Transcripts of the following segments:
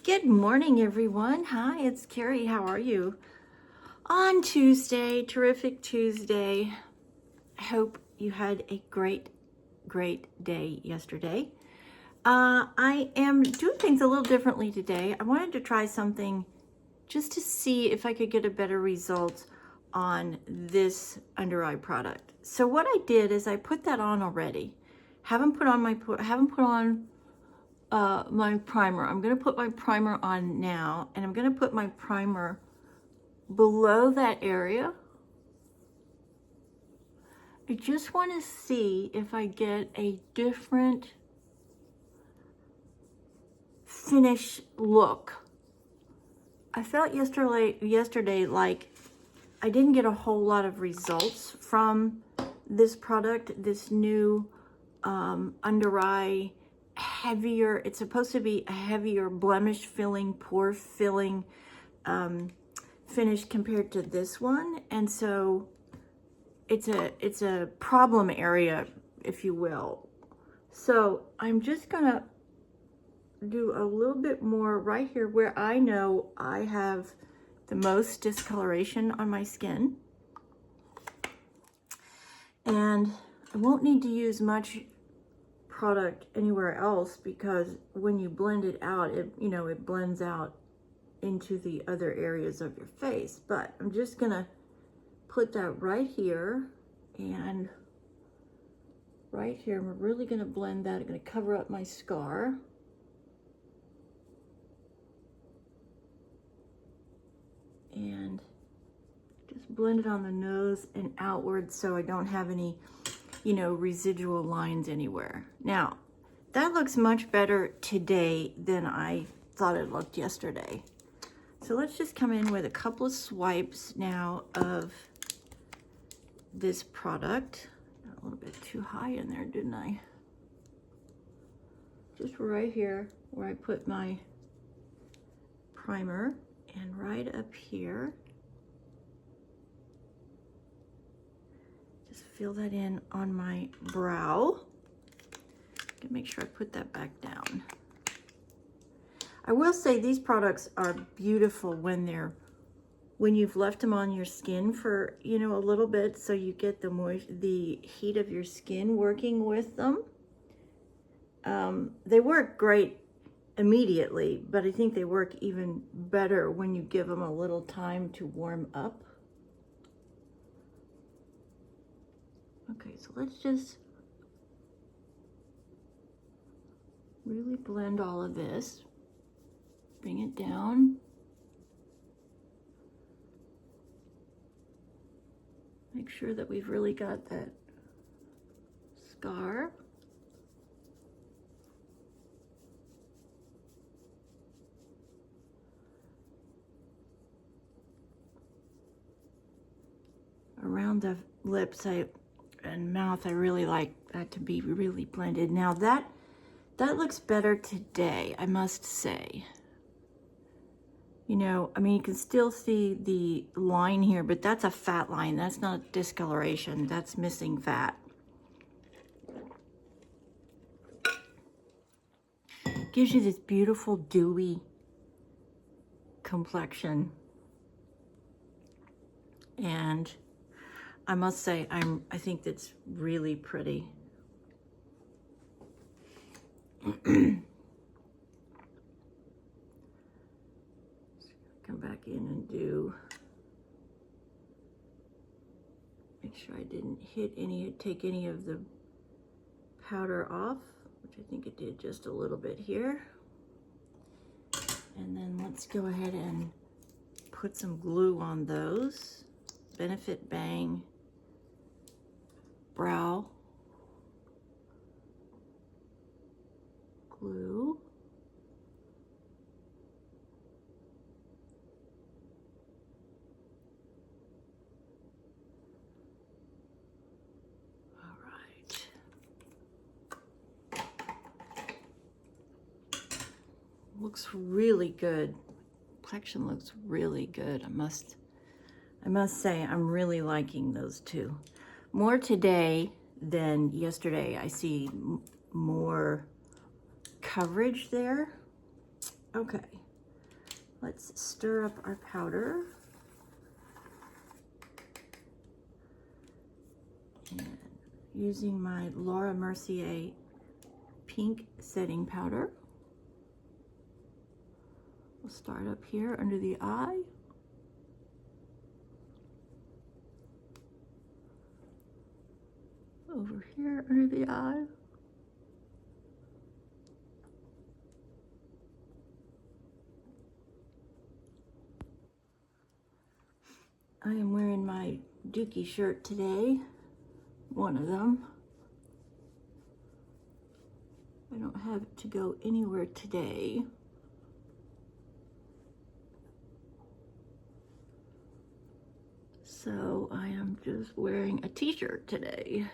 Good morning, everyone. Hi, it's Carrie. How are you? On Tuesday, terrific Tuesday. I hope you had a great day yesterday. I am doing things a little differently today. I wanted to try something just to see if I could get a better result on this under eye product. So what I did is I put that on already. Haven't put on my primer. I'm going to put my primer on now, and I'm going to put my primer below that area. I just want to see if I get a different finish look. I felt yesterday like I didn't get a whole lot of results from this product, this new under eye heavier. It's supposed to be a heavier blemish filling, pore filling finish compared to this one, and so it's a problem area, if you will. So I'm just gonna do a little bit more right here where I know I have the most discoloration on my skin, and I won't need to use much product anywhere else because when you blend it out, it blends out into the other areas of your face. But I'm just gonna put that right here and right here. I'm really gonna blend that. I'm gonna cover up my scar. And just blend it on the nose and outward so I don't have any residual lines anywhere. Now, that looks much better today than I thought it looked yesterday. So let's just come in with a couple of swipes now of this product. Got a little bit too high in there, didn't I? Just right here where I put my primer, and right up here. Just fill that in on my brow. Make sure I put that back down. I will say these products are beautiful when you've left them on your skin for a little bit, so you get the heat of your skin working with them. They work great immediately, but I think they work even better when you give them a little time to warm up. Okay, so let's just really blend all of this. Bring it down. Make sure that we've really got that scar. Around the lips and mouth, I really like that to be really blended. Now that looks better today, I must say. You can still see the line here, but that's a fat line. That's not discoloration. That's missing fat. Gives you this beautiful dewy complexion. And I must say, I think that's really pretty. Come back in and make sure I didn't take any of the powder off, which I think it did just a little bit here. And then let's go ahead and put some glue on those. Benefit Bang Brow glue. All right. Looks really good. Complexion looks really good. I must say I'm really liking those two. More today than yesterday. I see more coverage there. Okay, Let's stir up our powder. And using my Laura Mercier pink setting powder. We'll start up here under the eye. Over here under the eye. I am wearing my Dookie shirt today, one of them. I don't have to go anywhere today. So I am just wearing a t-shirt today.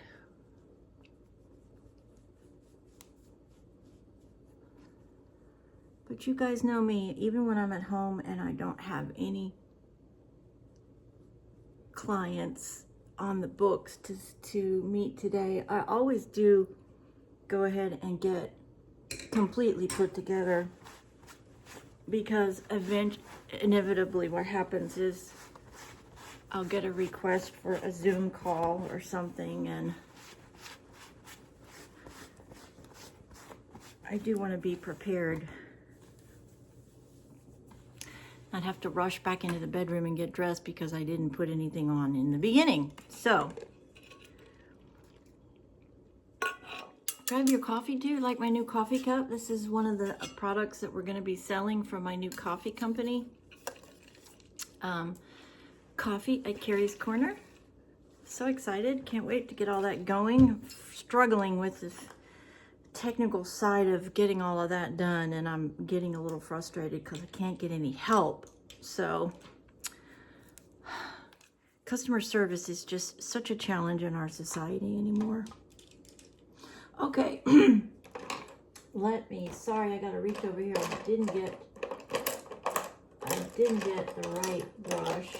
But you guys know me, even when I'm at home and I don't have any clients on the books to meet today, I always do go ahead and get completely put together, because inevitably what happens is I'll get a request for a Zoom call or something, and I do want to be prepared. I'd have to rush back into the bedroom and get dressed because I didn't put anything on in the beginning. So, grab your coffee too, like my new coffee cup. This is one of the products that we're going to be selling from my new coffee company. Coffee at Carrie's Corner. So excited. Can't wait to get all that going. Struggling with this technical side of getting all of that done, and I'm getting a little frustrated because I can't get any help. So customer service is just such a challenge in our society anymore. Okay. Sorry, I gotta reach over here. I didn't get the right brush.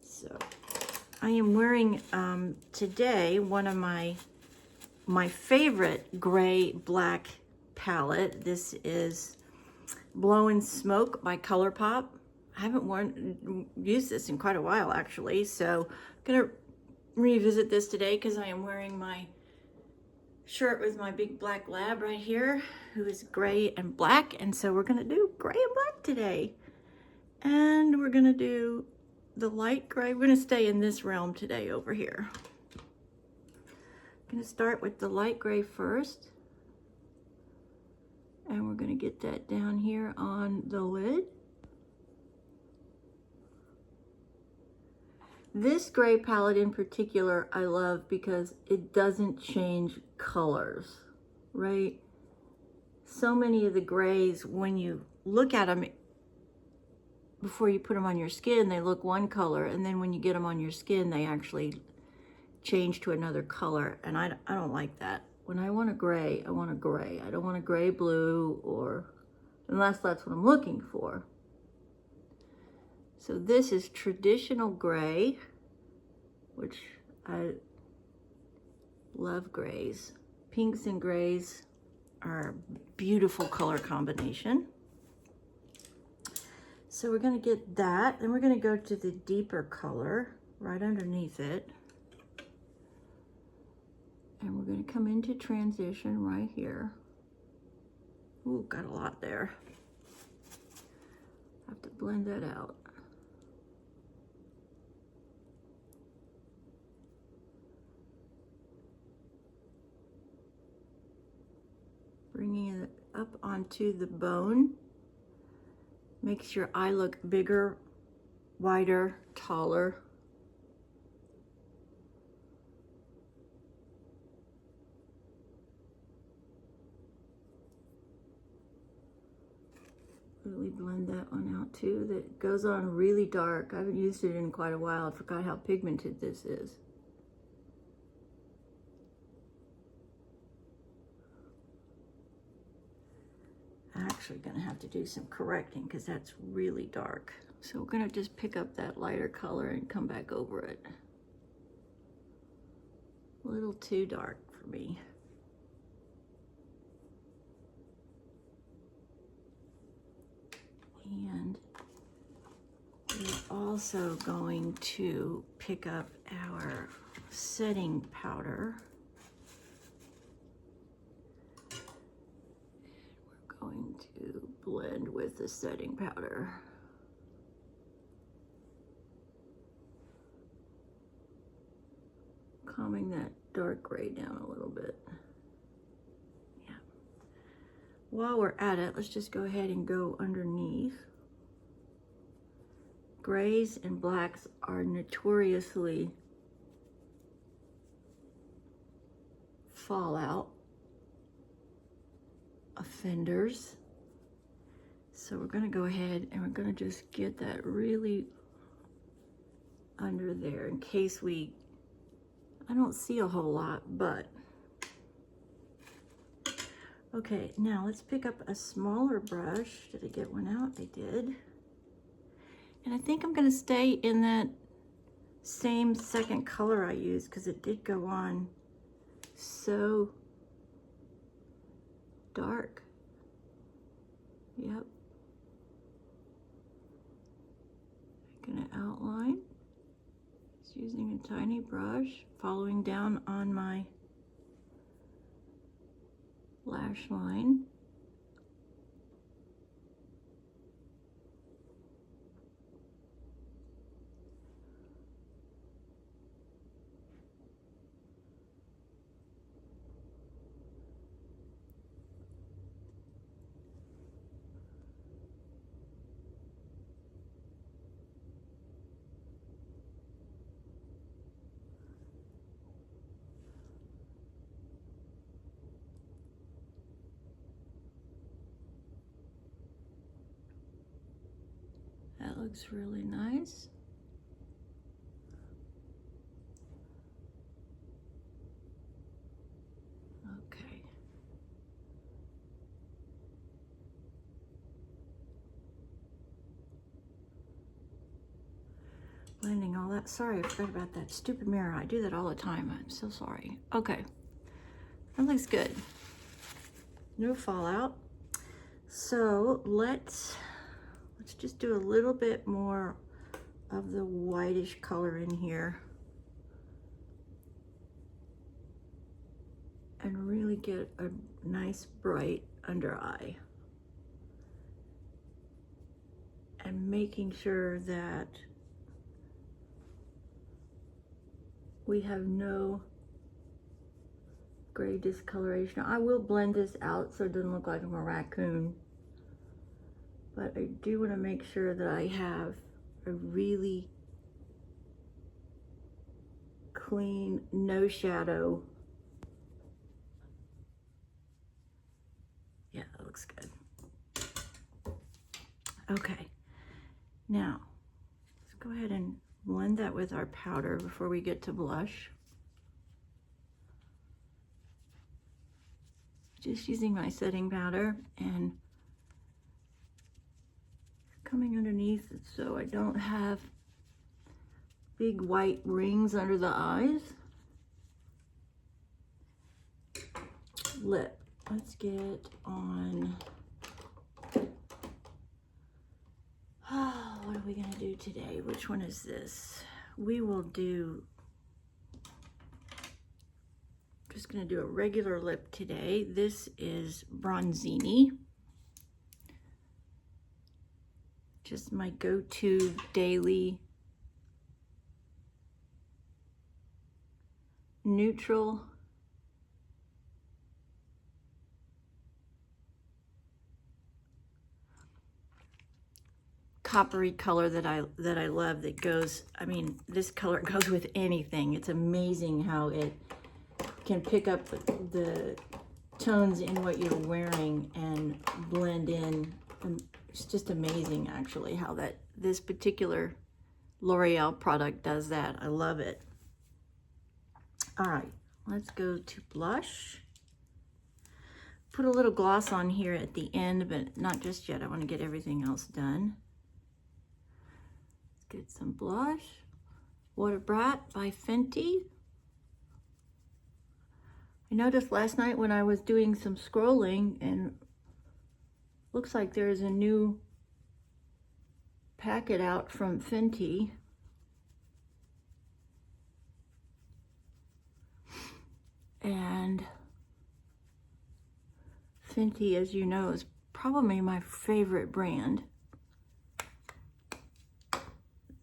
So I am wearing today one of my favorite gray black palette. This is Blow and Smoke by ColourPop. I haven't used this in quite a while actually, so I'm gonna revisit this today because I am wearing my shirt with my big black lab right here, who is gray and black, and so we're gonna do gray and black today. And we're gonna do the light gray. We're gonna stay in this realm today over here. I'm gonna start with the light gray first, and we're gonna get that down here on the lid. This gray palette in particular I love because it doesn't change colors, right? So many of the grays, when you look at them before you put them on your skin, they look one color, and then when you get them on your skin, they actually change to another color, and I don't like that. When I want a gray, I want a gray. I don't want a gray blue, or unless that's what I'm looking for. So this is traditional gray, which I love grays. Pinks and grays are a beautiful color combination. So we're gonna get that, and we're gonna go to the deeper color right underneath it. And we're gonna come into transition right here. Ooh, got a lot there. Have to blend that out. Bringing it up onto the bone makes your eye look bigger, wider, taller. Really blend that one out too. That goes on really dark. I haven't used it in quite a while. I forgot how pigmented this is. I'm actually gonna have to do some correcting because that's really dark. So we're gonna just pick up that lighter color and come back over it. A little too dark for me. also going to pick up our setting powder. We're going to blend with the setting powder. Calming that dark gray down a little bit. Yeah. While we're at it, let's just go ahead and go underneath. Grays and blacks are notoriously fallout offenders. So we're going to go ahead and we're going to just get that really under there in case I don't see a whole lot, but okay, now let's pick up a smaller brush. Did I get one out? I did. And I think I'm going to stay in that same second color I used because it did go on so dark. Yep. I'm going to outline. Just using a tiny brush, following down on my lash line. That looks really nice. Okay. Blending all that. Sorry, I forgot about that stupid mirror. I do that all the time. I'm so sorry. Okay. That looks good. No fallout. So let's just do a little bit more of the whitish color in here and really get a nice bright under eye. And making sure that we have no gray discoloration. I will blend this out so it doesn't look like I'm a raccoon. But I do want to make sure that I have a really clean, no shadow. Yeah, that looks good. Okay, now let's go ahead and blend that with our powder before we get to blush. Just using my setting powder and coming underneath so I don't have big white rings under the eyes. Lip. Let's get on. What are we going to do today? Which one is this? We will do, just going to do a regular lip today. This is Bronzini. Just my go-to daily neutral coppery color that I love, that goes, I mean, this color goes with anything. It's amazing how it can pick up the tones in what you're wearing and blend in. And it's just amazing actually how this particular L'Oreal product does that. I love it. All right, let's go to blush. Put a little gloss on here at the end, but not just yet. I want to get everything else done. Get some blush. Water Brat by Fenty. I noticed last night when I was doing some scrolling, and looks like there's a new packet out from Fenty. And Fenty, as you know, is probably my favorite brand.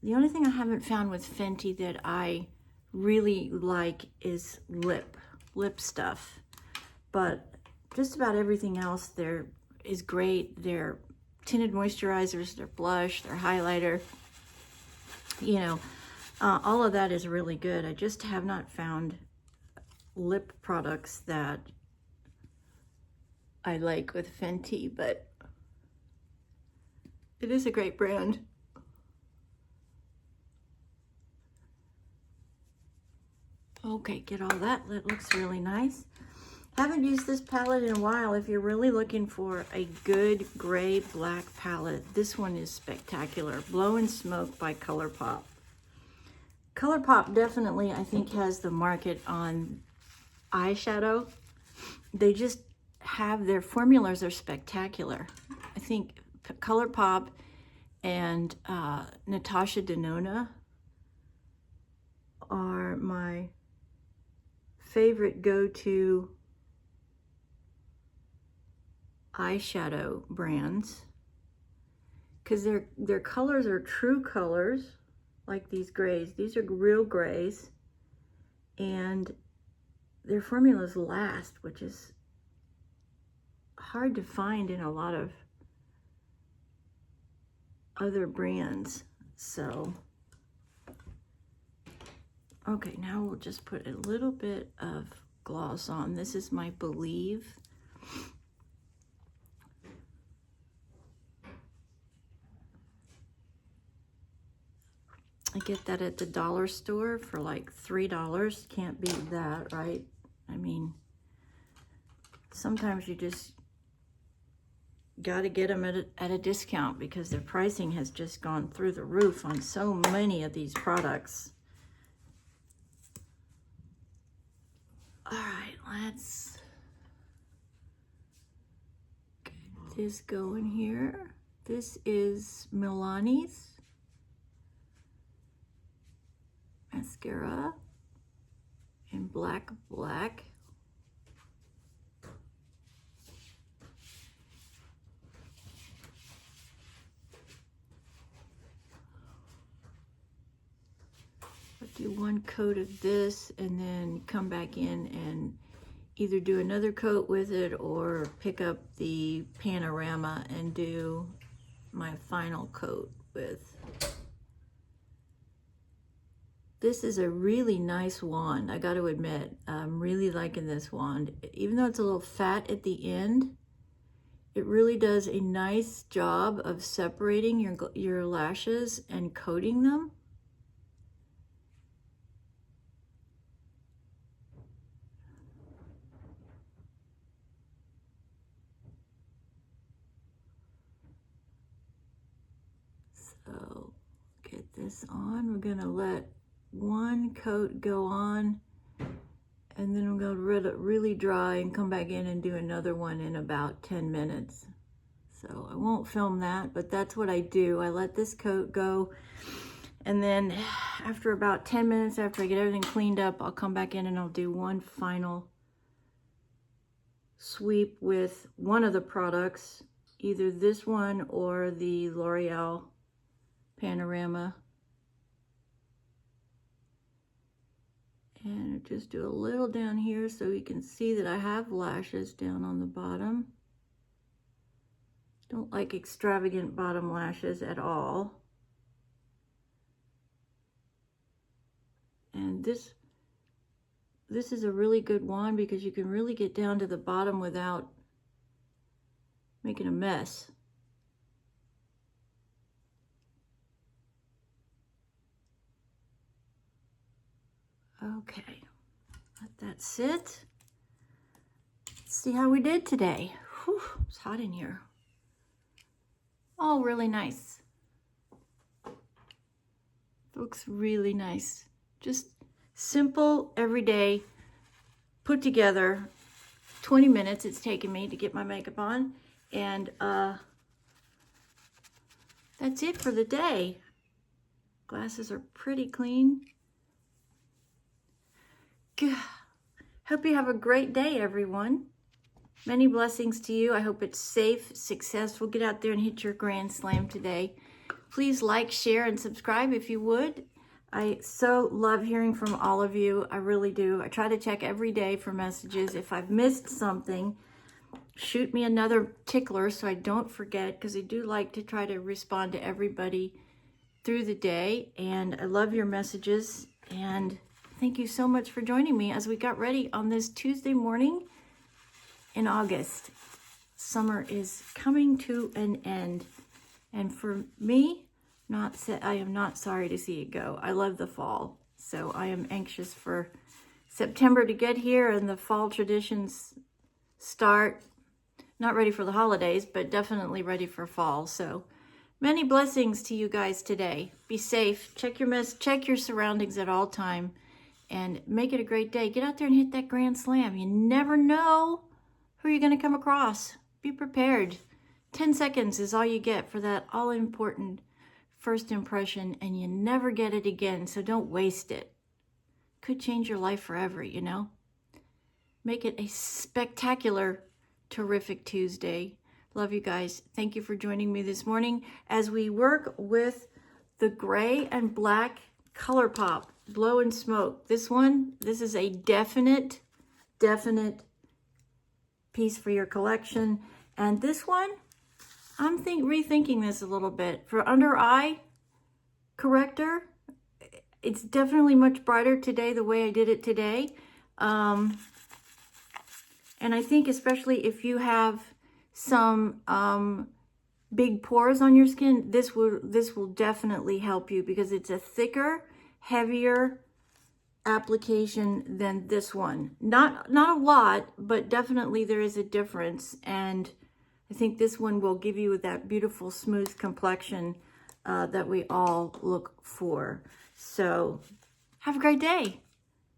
The only thing I haven't found with Fenty that I really like is lip stuff. But just about everything else there is great. Their tinted moisturizers, their blush, their highlighter, you know, all of that is really good. I just have not found lip products that I like with Fenty, but it is a great brand. Okay, get all that. That looks really nice. Haven't used this palette in a while. If you're really looking for a good gray black palette, this one is spectacular. Blow and Smoke by ColourPop. ColourPop definitely, I think, has the market on eyeshadow. They just have, their formulas are spectacular. I think ColourPop and Natasha Denona are my favorite go-to eyeshadow brands, because their colors are true colors, like these grays. These are real grays, and their formulas last, which is hard to find in a lot of other brands. So okay, now we'll just put a little bit of gloss on. This is my Believe. I get that at the dollar store for like $3. Can't beat that, right? I mean, sometimes you just got to get them at a discount because their pricing has just gone through the roof on so many of these products. All right, let's get this going here. This is Milani's mascara in Black. Do one coat of this and then come back in and either do another coat with it or pick up the Panorama and do my final coat with. This is a really nice wand, I got to admit. I'm really liking this wand. Even though it's a little fat at the end, it really does a nice job of separating your lashes and coating them. So get this on. We're gonna let one coat go on, and then I'm gonna let it really dry and come back in and do another one in about 10 minutes. So I won't film that, but that's what I do. I let this coat go, and then after about 10 minutes, after I get everything cleaned up, I'll come back in and I'll do one final sweep with one of the products, either this one or the L'Oreal Panorama. And just do a little down here so you can see that I have lashes down on the bottom. Don't like extravagant bottom lashes at all. And this is a really good wand because you can really get down to the bottom without making a mess. Okay, let that sit. Let's see how we did today. Whew, it's hot in here. Oh, really nice. Looks really nice. Just simple, everyday, put together. 20 minutes it's taken me to get my makeup on, and that's it for the day. Glasses are pretty clean. Hope you have a great day, everyone. Many blessings to you. I hope it's safe, successful. Get out there and hit your grand slam today. Please like, share, and subscribe if you would. I so love hearing from all of you. I really do. I try to check every day for messages. If I've missed something, shoot me another tickler so I don't forget, because I do like to try to respond to everybody through the day. And I love your messages. And thank you so much for joining me as we got ready on this Tuesday morning in August. Summer is coming to an end. And for me, I am not sorry to see it go. I love the fall. So I am anxious for September to get here and the fall traditions start. Not ready for the holidays, but definitely ready for fall. So many blessings to you guys today. Be safe. Check your surroundings at all time, and make it a great day. Get out there and hit that grand slam. You never know who you're going to come across. Be prepared. 10 seconds is all you get for that all-important first impression, and you never get it again, so don't waste it. Could change your life forever, you know? Make it a spectacular, terrific Tuesday. Love you guys. Thank you for joining me this morning as we work with the gray and black Color Pop Blow and Smoke. This is a definite piece for your collection. And this one, I'm rethinking this a little bit. For under eye corrector, it's definitely much brighter today the way I did it today. And I think especially if you have some big pores on your skin, this will definitely help you, because it's a thicker, heavier application than this one. Not a lot, but definitely there is a difference. And I think this one will give you that beautiful, smooth complexion that we all look for. So have a great day.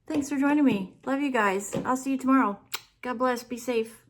Thanks for joining me. Love you guys. I'll see you tomorrow. God bless. Be safe.